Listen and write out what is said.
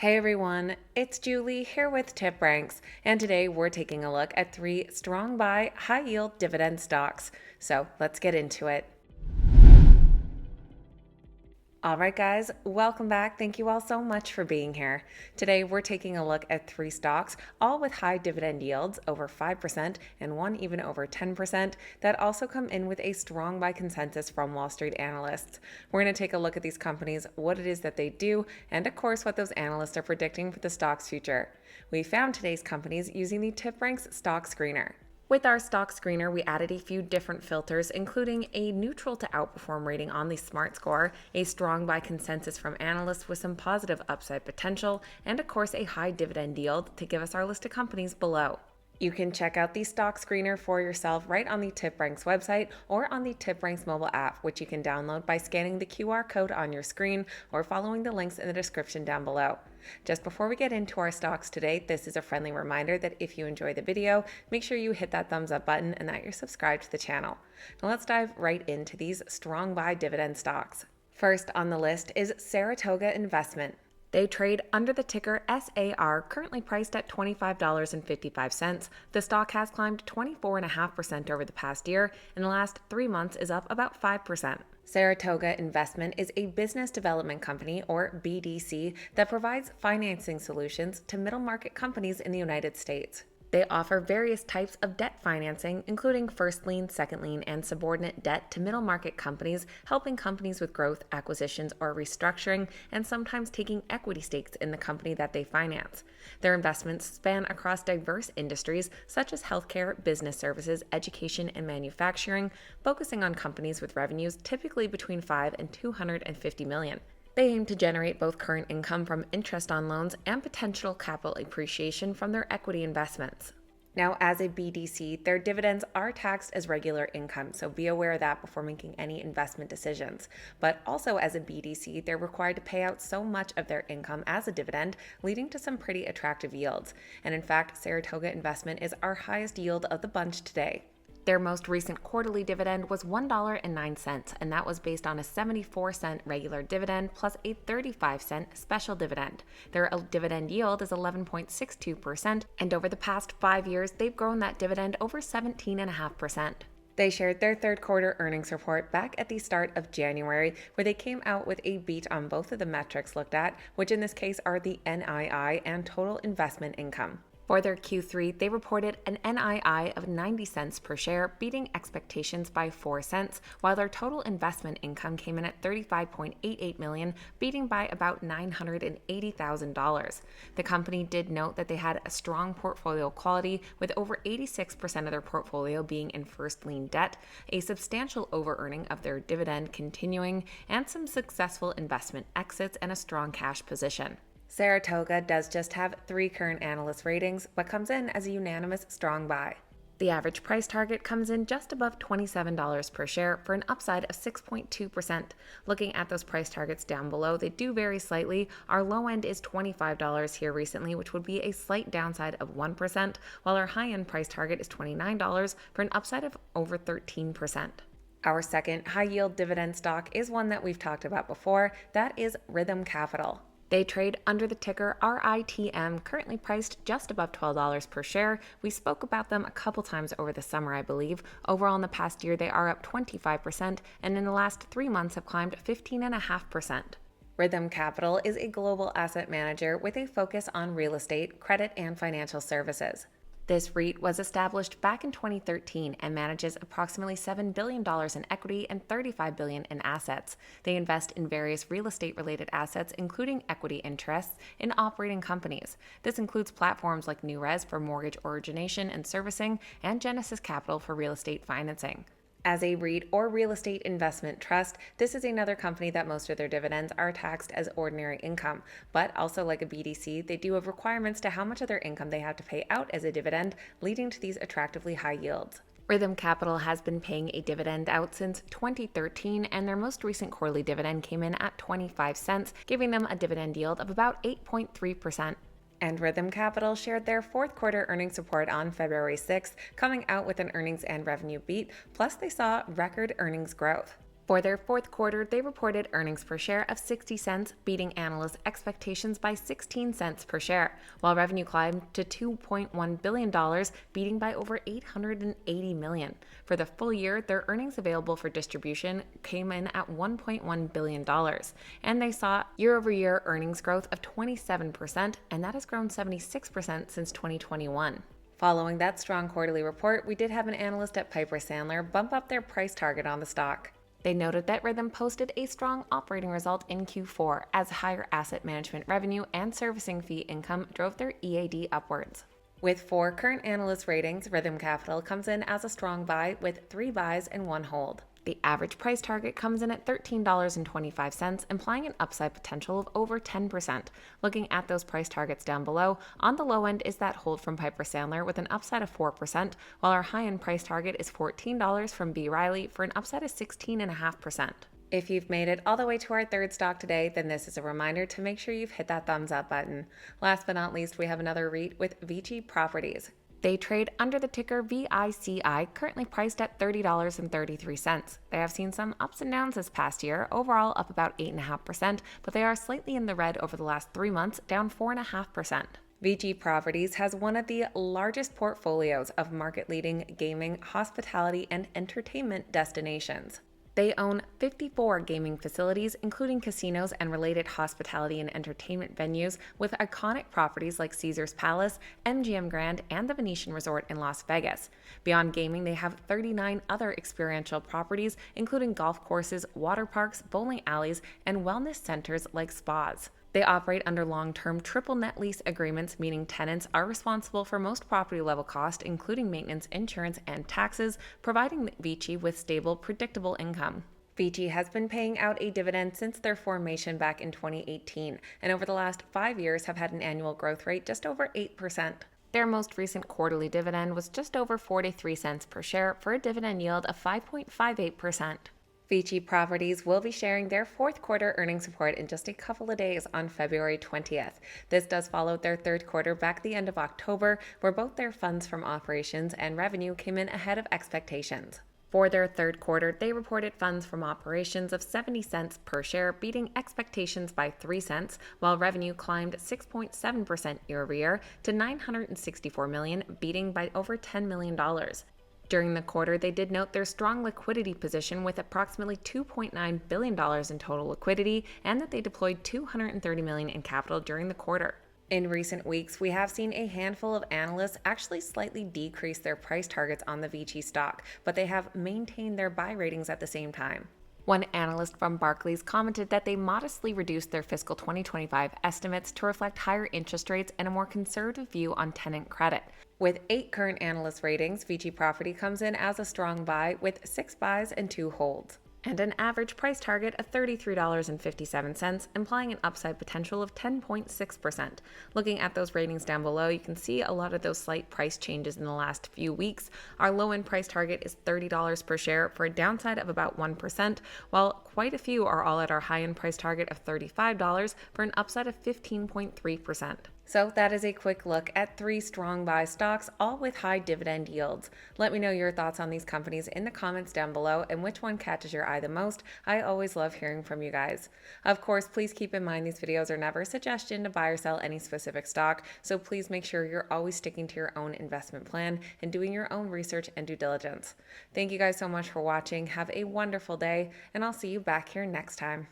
Hey everyone, it's Julie here with TipRanks, and today we're taking a look at 3 strong buy high yield dividend stocks. So let's get into it. All right, guys, welcome back. Thank you all so much for being here. Today, we're taking a look at 3 stocks, all with high dividend yields over 5% and one even over 10%, that also come in with a strong buy consensus from Wall Street analysts. We're going to take a look at these companies, what it is that they do, and of course, what those analysts are predicting for the stock's future. We found today's companies using the TipRanks stock screener. With our stock screener, we added a few different filters, including a neutral to outperform rating on the SMART score, a strong buy consensus from analysts with some positive upside potential, and of course a high dividend yield to give us our list of companies below. You can check out the stock screener for yourself right on the TipRanks website or on the TipRanks mobile app, which you can download by scanning the QR code on your screen or following the links in the description down below. Just before we get into our stocks today, this is a friendly reminder that if you enjoy the video, make sure you hit that thumbs up button and that you're subscribed to the channel. Now let's dive right into these strong buy dividend stocks. First on the list is Saratoga Investment. They trade under the ticker SAR, currently priced at $25.55. The stock has climbed 24.5% over the past year, and the last 3 months is up about 5%. Saratoga Investment is a business development company, or BDC, that provides financing solutions to middle market companies in the United States. They offer various types of debt financing, including first lien, second lien, and subordinate debt to middle market companies, helping companies with growth, acquisitions, or restructuring, and sometimes taking equity stakes in the company that they finance. Their investments span across diverse industries such as healthcare, business services, education, and manufacturing, focusing on companies with revenues typically between $5 and $250 million. They aim to generate both current income from interest on loans and potential capital appreciation from their equity investments. Now, as a BDC, their dividends are taxed as regular income, so be aware of that before making any investment decisions. But also as a BDC, they're required to pay out so much of their income as a dividend, leading to some pretty attractive yields. And in fact, Saratoga Investment is our highest yield of the bunch today. Their most recent quarterly dividend was $1.09, and that was based on a 74-cent regular dividend plus a 35-cent special dividend. Their dividend yield is 11.62%, and over the past 5 years, they've grown that dividend over 17.5%. They shared their third quarter earnings report back at the start of January, where they came out with a beat on both of the metrics looked at, which in this case are the NII and total investment income. For their Q3, they reported an NII of 90 cents per share, beating expectations by 4 cents, while their total investment income came in at $35.88 million, beating by about $980,000. The company did note that they had a strong portfolio quality, with over 86% of their portfolio being in first lien debt, a substantial over-earning of their dividend continuing, and some successful investment exits and a strong cash position. Saratoga does just have 3 current analyst ratings, but comes in as a unanimous strong buy. The average price target comes in just above $27 per share for an upside of 6.2%. Looking at those price targets down below, they do vary slightly. Our low end is $25 here recently, which would be a slight downside of 1%, while our high end price target is $29 for an upside of over 13%. Our second high yield dividend stock is one that we've talked about before. That is Rithm Capital. They trade under the ticker RITM, currently priced just above $12 per share. We spoke about them a couple times over the summer, I believe. Overall, in the past year, they are up 25%, and in the last 3 months have climbed 15.5%. Rithm Capital is a global asset manager with a focus on real estate, credit, and financial services. This REIT was established back in 2013 and manages approximately $7 billion in equity and $35 billion in assets. They invest in various real estate-related assets, including equity interests in operating companies. This includes platforms like NewRez for mortgage origination and servicing, and Genesis Capital for real estate financing. As a REIT or real estate investment trust, this is another company that most of their dividends are taxed as ordinary income. But also like a BDC, they do have requirements to how much of their income they have to pay out as a dividend, leading to these attractively high yields. Rithm Capital has been paying a dividend out since 2013, and their most recent quarterly dividend came in at 25 cents, giving them a dividend yield of about 8.3%. And Rithm Capital shared their fourth quarter earnings report on February 6th, coming out with an earnings and revenue beat, plus they saw record earnings growth. For their fourth quarter, they reported earnings per share of 60 cents, beating analyst expectations by 16 cents per share, while revenue climbed to $2.1 billion, beating by over $880 million. For the full year, their earnings available for distribution came in at $1.1 billion, and they saw year-over-year earnings growth of 27%, and that has grown 76% since 2021. Following that strong quarterly report, we did have an analyst at Piper Sandler bump up their price target on the stock. They noted that Rithm posted a strong operating result in Q4 as higher asset management revenue and servicing fee income drove their EAD upwards. With 4 current analyst ratings, Rithm Capital comes in as a strong buy with 3 buys and 1 hold. The average price target comes in at $13.25, implying an upside potential of over 10%. Looking at those price targets down below, on the low end is that hold from Piper Sandler with an upside of 4%, while our high-end price target is $14 from B. Riley for an upside of 16.5%. If you've made it all the way to our third stock today, then this is a reminder to make sure you've hit that thumbs up button. Last but not least, we have another REIT with Vici Properties. They trade under the ticker VICI, currently priced at $30.33. They have seen some ups and downs this past year, overall up about 8.5%, but they are slightly in the red over the last 3 months, down 4.5%. Vici Properties has one of the largest portfolios of market-leading gaming, hospitality, and entertainment destinations. They own 54 gaming facilities, including casinos and related hospitality and entertainment venues, with iconic properties like Caesars Palace, MGM Grand, and the Venetian Resort in Las Vegas. Beyond gaming, they have 39 other experiential properties, including golf courses, water parks, bowling alleys, and wellness centers like spas. They operate under long-term triple net lease agreements, meaning tenants are responsible for most property-level costs, including maintenance, insurance, and taxes, providing Vici with stable, predictable income. Vici has been paying out a dividend since their formation back in 2018, and over the last 5 years have had an annual growth rate just over 8%. Their most recent quarterly dividend was just over 43 cents per share for a dividend yield of 5.58%. Vici Properties will be sharing their fourth quarter earnings report in just a couple of days on February 20th. This does follow their third quarter back at the end of October, where both their funds from operations and revenue came in ahead of expectations. For their third quarter, they reported funds from operations of 70 cents per share, beating expectations by 3 cents, while revenue climbed 6.7% year-over-year to $964 million, beating by over $10 million. During the quarter, they did note their strong liquidity position with approximately $2.9 billion in total liquidity, and that they deployed $230 million in capital during the quarter. In recent weeks, we have seen a handful of analysts actually slightly decrease their price targets on the Vici stock, but they have maintained their buy ratings at the same time. One analyst from Barclays commented that they modestly reduced their fiscal 2025 estimates to reflect higher interest rates and a more conservative view on tenant credit. With 8 current analyst ratings, Vici Property comes in as a strong buy with 6 buys and 2 holds, and an average price target of $33.57, implying an upside potential of 10.6%. Looking at those ratings down below, you can see a lot of those slight price changes in the last few weeks. Our low-end price target is $30 per share for a downside of about 1%, while quite a few are all at our high-end price target of $35 for an upside of 15.3%. So that is a quick look at 3 strong buy stocks, all with high dividend yields. Let me know your thoughts on these companies in the comments down below and which one catches your eye the most. I always love hearing from you guys. Of course, please keep in mind these videos are never a suggestion to buy or sell any specific stock, so please make sure you're always sticking to your own investment plan and doing your own research and due diligence. Thank you guys so much for watching. Have a wonderful day, and I'll see you back here next time.